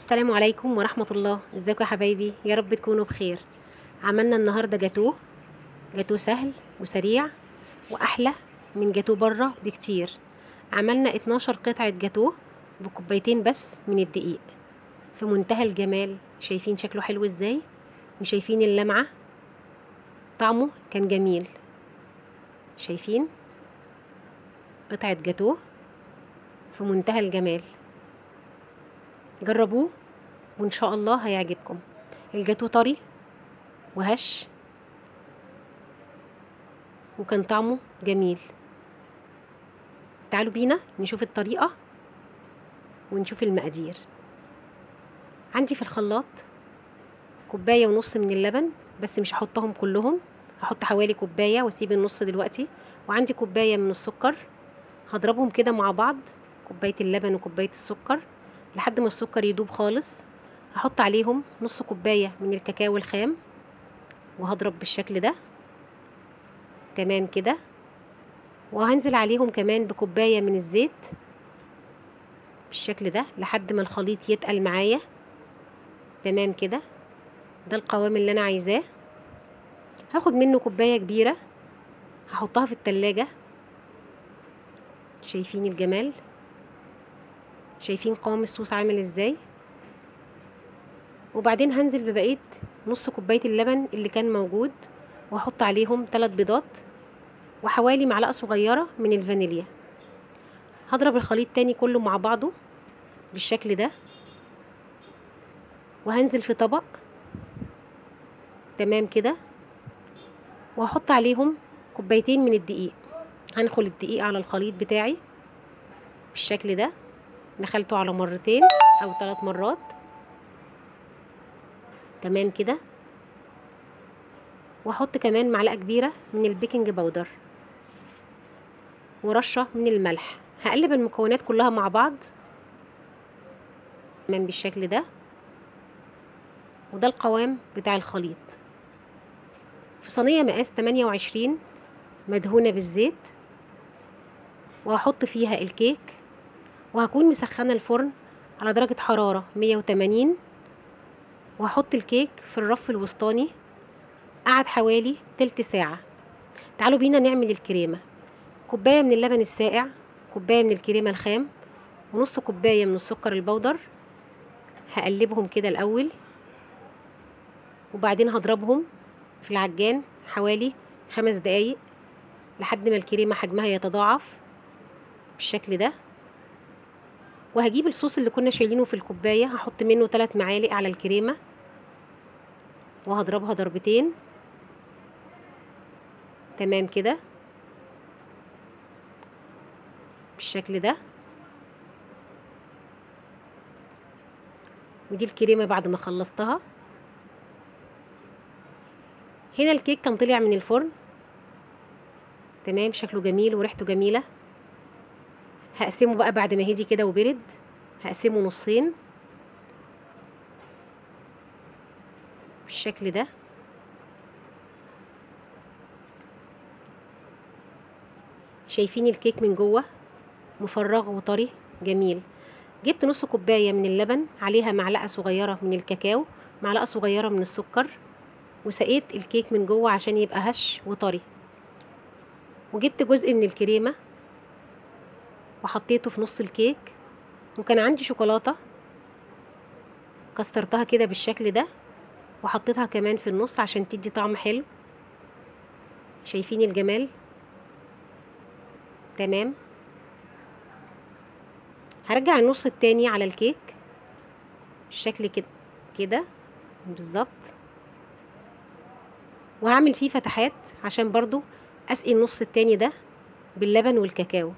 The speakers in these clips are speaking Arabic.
السلام عليكم ورحمة الله. ازيكم يا حبايبي؟ يا رب تكونوا بخير. عملنا النهاردة جاتوه سهل وسريع واحلى من جاتوه بره بكتير. عملنا 12 قطعة جاتوه بكوبايتين بس من الدقيق، في منتهى الجمال. شايفين شكله حلو ازاي؟ وشايفين اللمعة؟ طعمه كان جميل. شايفين قطعة جاتوه في منتهى الجمال. جربوه وان شاء الله هيعجبكم. الجاتوه طري وهش وكان طعمه جميل. تعالوا بينا نشوف الطريقة ونشوف المقادير. عندي في الخلاط كوباية ونص من اللبن، بس مش هحطهم كلهم، هحط حوالي كوباية واسيب النص دلوقتي. وعندي كوباية من السكر، هضربهم كده مع بعض، كوباية اللبن وكوباية السكر لحد ما السكر يدوب خالص. هحط عليهم نص كوباية من الكاكاو الخام وهضرب بالشكل ده تمام كده. وهنزل عليهم كمان بكوباية من الزيت بالشكل ده لحد ما الخليط يتقل معايا تمام كده. ده القوام اللي انا عايزاه. هاخد منه كوباية كبيرة هحطها في التلاجة. شايفين الجمال؟ شايفين قوام الصوص عامل ازاي؟ وبعدين هنزل ببقية نص كوباية اللبن اللي كان موجود، واحط عليهم 3 بيضات وحوالي معلقة صغيرة من الفانيليا. هضرب الخليط تاني كله مع بعضه بالشكل ده، وهنزل في طبق تمام كده، وهحط عليهم كوبايتين من الدقيق. هنخل الدقيق على الخليط بتاعي بالشكل ده، نخلته على مرتين او 3 مرات تمام كده. واحط كمان معلقة كبيرة من البيكنج باودر ورشة من الملح. هقلب المكونات كلها مع بعض تمام بالشكل ده. وده القوام بتاع الخليط. في صينية مقاس 28 مدهونة بالزيت، وهحط فيها الكيك، وهكون مسخنة الفرن على درجة حرارة 180. وهحط الكيك في الرف الوسطاني، قعد حوالي تلت ساعة. تعالوا بينا نعمل الكريمة. كوباية من اللبن الساقع، كوباية من الكريمة الخام، ونص كوباية من السكر البودر. هقلبهم كده الأول، وبعدين هضربهم في العجان حوالي 5 دقايق لحد ما الكريمة حجمها يتضاعف بالشكل ده. وهجيب الصوص اللي كنا شايلينه في الكوباية، هحط منه 3 معالق على الكريمة وهضربها ضربتين تمام كده بالشكل ده. ودي الكريمة بعد ما خلصتها. هنا الكيك كان طلع من الفرن تمام، شكله جميل وريحته جميلة. هقسمه بقى بعد ما هدي كده وبرد، هقسمه نصين بالشكل ده. شايفين الكيك من جوه مفرغ وطري جميل. جبت نص كوباية من اللبن، عليها معلقة صغيرة من الكاكاو، معلقة صغيرة من السكر، وسقيت الكيك من جوه عشان يبقى هش وطري. وجبت جزء من الكريمة وحطيته في نص الكيك. وكان عندي شوكولاتة كسرتها كده بالشكل ده وحطيتها كمان في النص عشان تدي طعم حلو. شايفين الجمال؟ تمام. هرجع النص التاني على الكيك بالشكل كده بالظبط، وهعمل فيه فتحات عشان برضو اسقي النص التاني ده باللبن والكاكاو.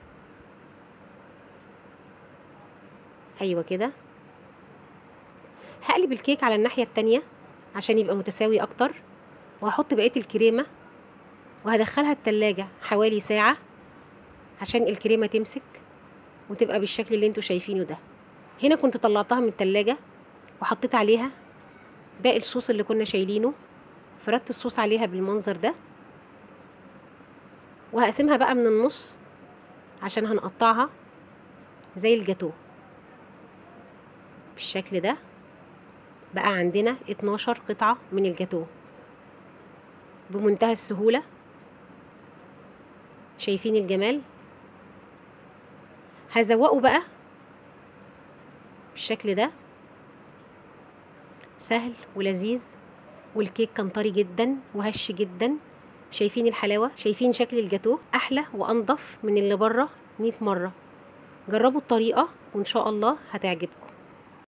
ايوه كده. هقلب الكيك على الناحية التانية عشان يبقى متساوي اكتر، وهحط بقية الكريمة وهدخلها التلاجة حوالي ساعة عشان الكريمة تمسك وتبقى بالشكل اللي انتوا شايفينه ده. هنا كنت طلعتها من التلاجة وحطيت عليها باقي الصوص اللي كنا شايلينه، فردت الصوص عليها بالمنظر ده. وهقسمها بقى من النص عشان هنقطعها زي الجاتوه بالشكل ده بقى عندنا 12 قطعة من الجاتوه بمنتهى السهولة. شايفين الجمال؟ هزوقه بقى بالشكل ده، سهل ولذيذ، والكيك كان طري جدا وهش جدا. شايفين الحلاوة؟ شايفين شكل الجاتوه؟ احلى وانضف من اللي بره 100 مرة. جربوا الطريقة وان شاء الله هتعجبكم.